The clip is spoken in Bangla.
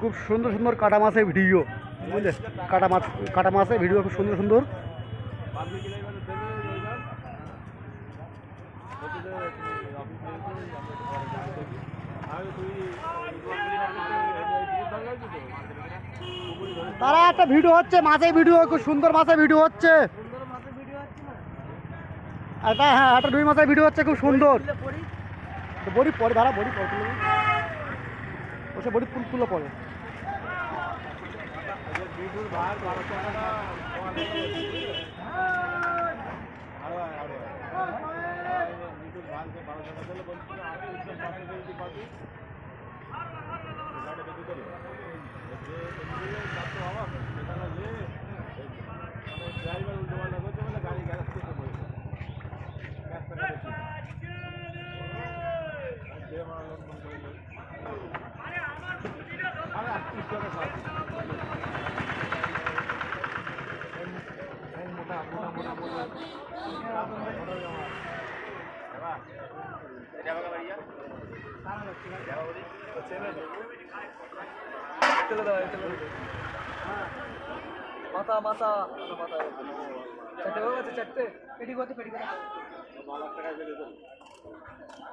খুব সুন্দর সুন্দর কাটা মাছের ভিডিও, বুঝলে? কাটা মাছের ভিডিও খুব সুন্দর সুন্দর। তারা একটা ভিডিও হচ্ছে মাছের ভিডিও, খুব সুন্দর মাছের ভিডিও হচ্ছে। একটা হ্যাঁ একটা রুই মাছের ভিডিও হচ্ছে খুব সুন্দর। বড়ি পরে দাঁড়া, বড়ি পরে তুলে ওসে বড়ি তুলে পরে। মাথা মাথা মাথা চারটে চারটে পেটি করতে পেটি করে